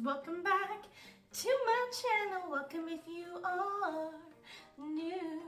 welcome back to my channel. Welcome if you are new.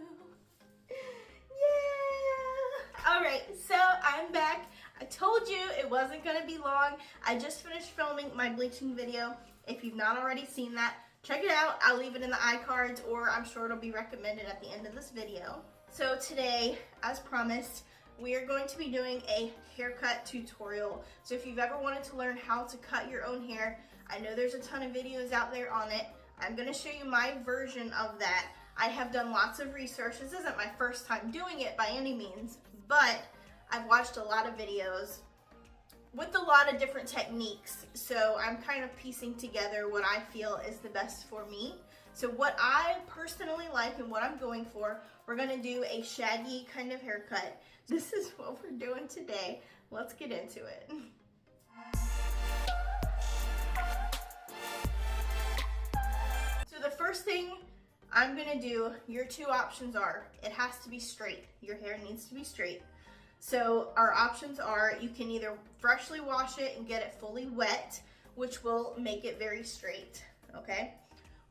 Yeah! Alright, so I'm back. I told you it wasn't going to be long. I just finished filming my bleaching video. If you've not already seen that, check it out. I'll leave it in the iCards, or I'm sure it'll be recommended at the end of this video. So today, as promised, we are going to be doing a haircut tutorial. So if you've ever wanted to learn how to cut your own hair, I know there's a ton of videos out there on it. I'm going to show you my version of that. I have done lots of research. This isn't my first time doing it by any means, but I've watched a lot of videos with a lot of different techniques. So I'm kind of piecing together what I feel is the best for me. So what I personally like and what I'm going for, we're gonna do a shaggy kind of haircut. This is what we're doing today. Let's get into it. So the first thing I'm gonna do, your two options are, it has to be straight. Your hair needs to be straight. So our options are, you can either freshly wash it and get it fully wet, which will make it very straight, okay?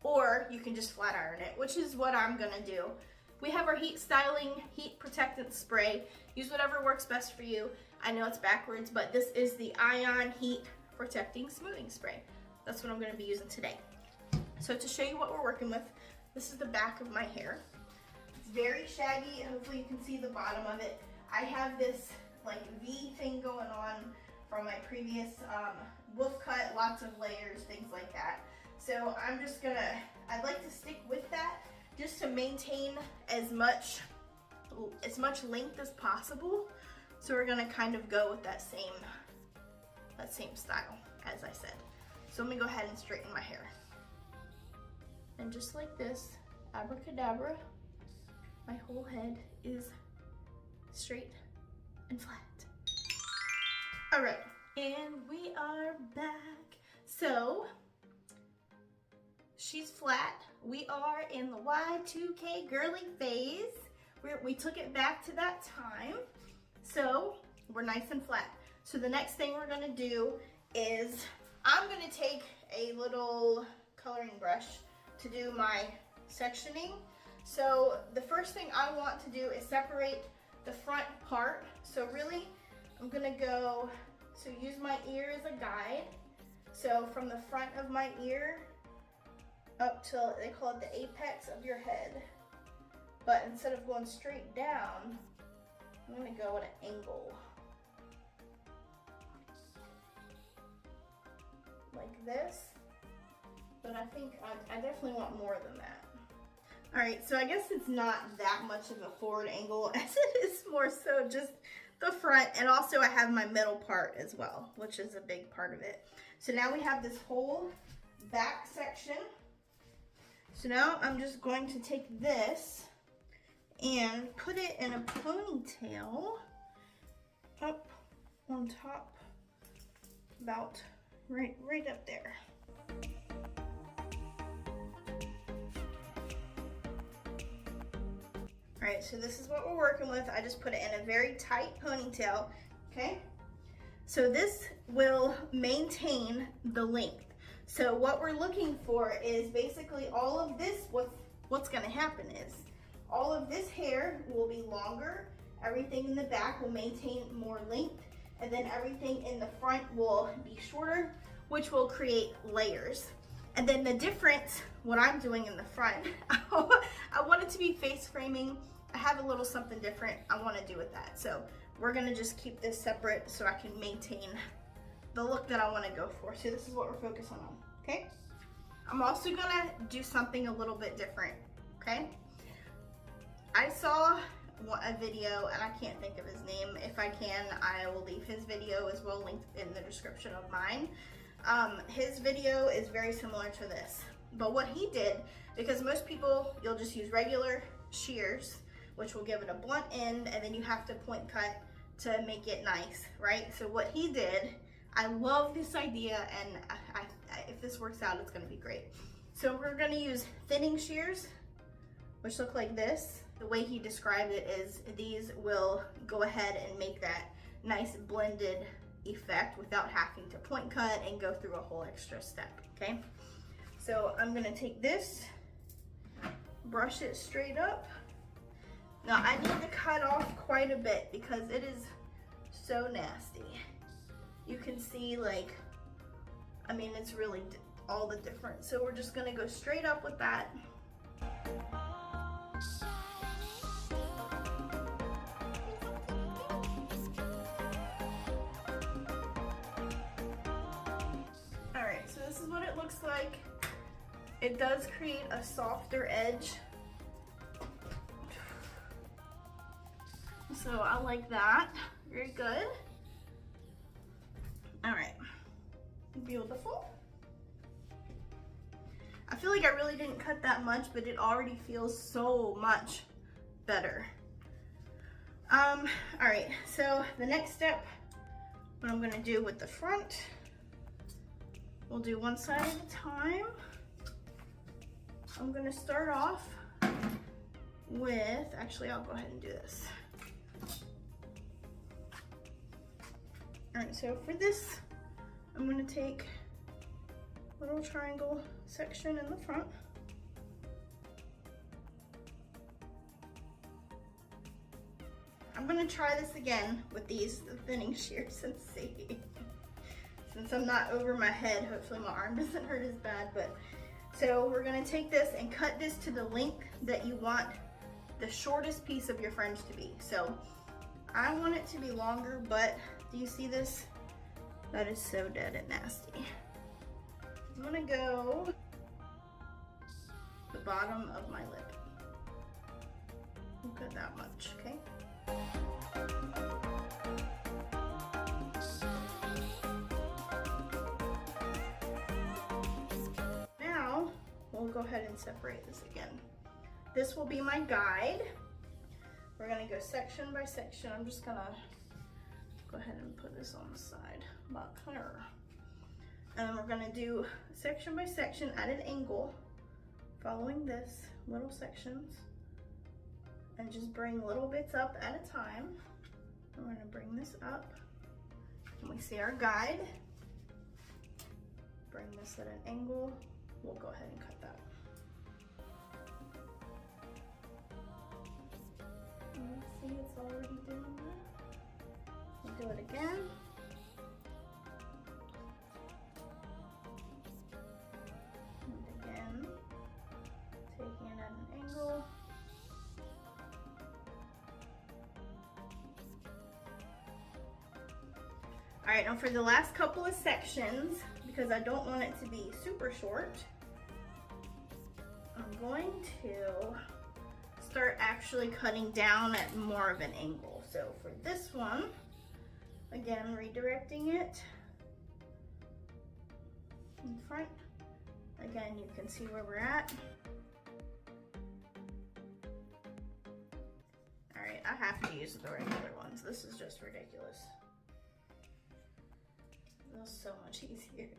Or you can just flat iron it, which is what I'm gonna do. We have our heat styling, heat protectant spray. Use whatever works best for you. I know it's backwards, but this is the Ion Heat Protecting Smoothing Spray. That's what I'm gonna be using today. So to show you what we're working with, this is the back of my hair. It's very shaggy. Hopefully you can see the bottom of it. I have this like V thing going on from my previous wolf cut, lots of layers, things like that. So I'm just gonna, I'd like to stick with that just to maintain as much length as possible. So we're gonna kind of go with that same style, as I said. So let me go ahead and straighten my hair. And just like this, abracadabra, my whole head is straight and flat. All right, and we are back. So she's flat. We are in the Y2K girly phase. We took it back to that time. So we're nice and flat. So the next thing we're gonna do is, I'm gonna take a little coloring brush to do my sectioning. So the first thing I want to do is separate the front part. So really, I'm gonna go, so use my ear as a guide. So from the front of my ear up till, they call it the apex of your head. But instead of going straight down, I'm gonna go at an angle. Like this. But I think I definitely want more than that. All right, so I guess it's not that much of a forward angle as it is more so just the front, and also I have my middle part as well, which is a big part of it. So now we have this whole back section. So now I'm just going to take this and put it in a ponytail up on top, about right up there. All right, so this is what we're working with. I just put it in a very tight ponytail, okay? So this will maintain the length. So what we're looking for is basically all of this, what's gonna happen is, all of this hair will be longer, everything in the back will maintain more length, and then everything in the front will be shorter, which will create layers. And then the difference, what I'm doing in the front, I want it to be face framing. I have a little something different I want to do with that. So we're gonna just keep this separate so I can maintain the look that I want to go for. So this is what we're focusing on, okay? I'm also gonna do something a little bit different, okay? I saw a video, and I can't think of his name. If I can, I will leave his video as well linked in the description of mine. His video is very similar to this, but what he did, because most people, you'll just use regular shears, which will give it a blunt end, and then you have to point cut to make it nice, right? So what he did, I love this idea, and if this works out, it's gonna be great. So we're gonna use thinning shears, which look like this. The way he described it is these will go ahead and make that nice blended effect without having to point cut and go through a whole extra step, okay? So I'm gonna take this, brush it straight up. Now I need to cut off quite a bit because it is so nasty. You can see, like, I mean, it's really all the difference. So we're just gonna go straight up with that. All right, so this is what it looks like. It does create a softer edge. So I like that, very good. All right, beautiful. I feel like I really didn't cut that much, but it already feels so much better. All right, so the next step, what I'm gonna do with the front, we'll do one side at a time. I'm gonna start off with, actually I'll go ahead and do this. All right, so for this, I'm gonna take a little triangle section in the front. I'm gonna try this again with these thinning shears and see. Since I'm not over my head, hopefully my arm doesn't hurt as bad, but so we're gonna take this and cut this to the length that you want the shortest piece of your fringe to be. So I want it to be longer, but do you see this? That is so dead and nasty. I'm gonna go the bottom of my lip. Look at that much, okay? Now, we'll go ahead and separate this again. This will be my guide. We're gonna go section by section. I'm just gonna go ahead and put this on the side about here. And then we're gonna do section by section at an angle, following this, little sections, and just bring little bits up at a time. We're gonna bring this up, and we see our guide. Bring this at an angle. We'll go ahead and cut that. See, it's already doing that. We'll do it again. And again, taking it at an angle. All right, now for the last couple of sections, because I don't want it to be super short, I'm going to start actually cutting down at more of an angle. So for this one, again, redirecting it in front. Again, you can see where we're at. All right, I have to use the regular ones. This is just ridiculous. It feels so much easier.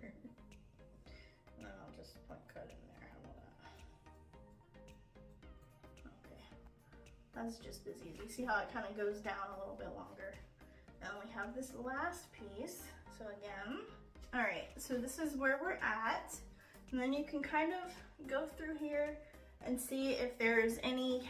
And I'll just point cut in there. How about that? Okay, that's just as easy. See how it kind of goes down a little bit longer. And we have this last piece. So again, all right, so this is where we're at. And then you can kind of go through here and see if there's any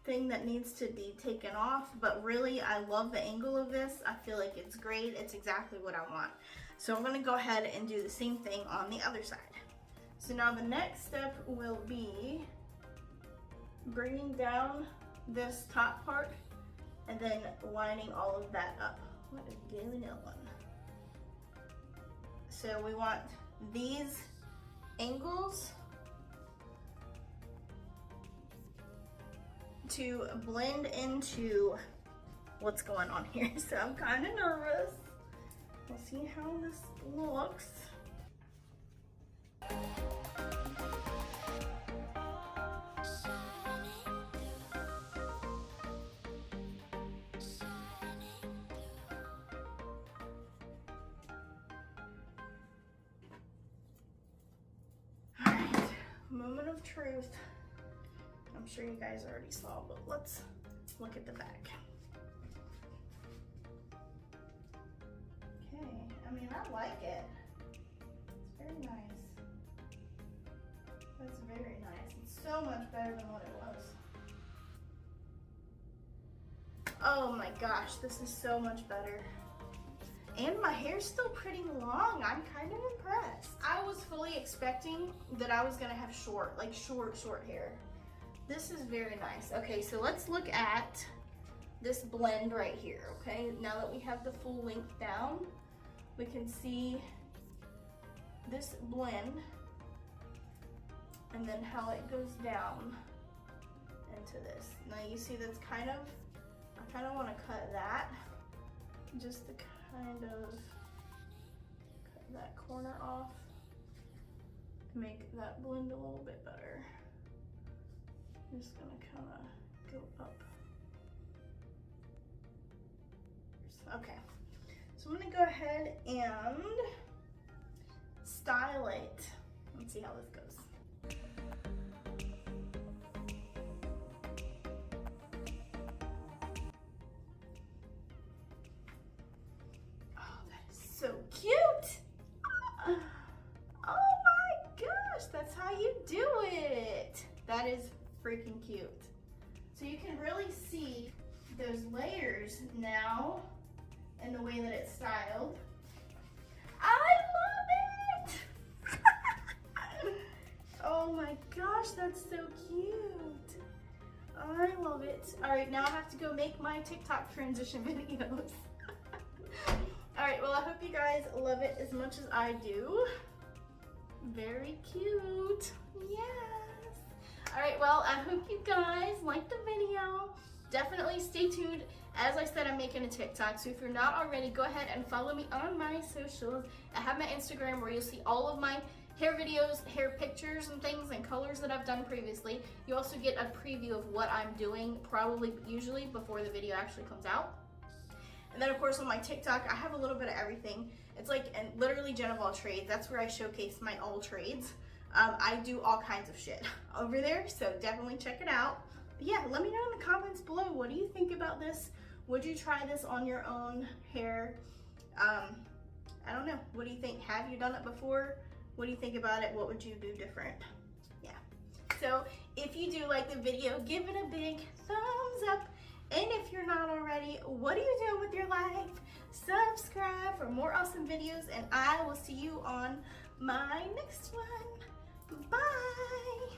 thing that needs to be taken off, but really I love the angle of this. I feel like it's great. It's exactly what I want. So I'm gonna go ahead and do the same thing on the other side. So now the next step will be bringing down this top part and then lining all of that up. What a gaily nail one. So we want these angles to blend into what's going on here. So I'm kind of nervous. We'll see how this looks. All right, moment of truth. I'm sure you guys already saw, but let's look at the back. And I like it. It's very nice. That's very nice. It's so much better than what it was. Oh my gosh, this is so much better. And my hair's still pretty long. I'm kind of impressed. I was fully expecting that I was gonna have short hair. This is very nice. Okay, so let's look at this blend right here, okay? Now that we have the full length down, we can see this blend and then how it goes down into this. Now you see that's I kind of want to cut that just to kind of cut that corner off to make that blend a little bit better. I'm just gonna kind of go up. Okay, so I'm gonna go ahead and style it. Let's see how this goes. So cute. Oh my gosh, that's how you do it. That is freaking cute. So you can really see those layers now in the way that it's styled. I love it. Oh my gosh, that's so cute. I love it. All right, now I have to go make my TikTok transition videos. All right, well, I hope you guys love it as much as I do. Very cute, yes. All right, well, I hope you guys liked the video. Definitely stay tuned. As I said, I'm making a TikTok, so if you're not already, go ahead and follow me on my socials. I have my Instagram where you'll see all of my hair videos, hair pictures and things and colors that I've done previously. You also get a preview of what I'm doing, usually before the video actually comes out. And then of course on my TikTok, I have a little bit of everything. It's like literally Jen of all trades. That's where I showcase my all trades. I do all kinds of shit over there, so definitely check it out. But yeah, let me know in the comments below, what do you think about this? Would you try this on your own hair? I don't know, what do you think? Have you done it before? What do you think about it? What would you do different? Yeah. So if you do like the video, give it a big thumbs up. And if you're not already, what are you doing with your life? Subscribe for more awesome videos, and I will see you on my next one. Bye.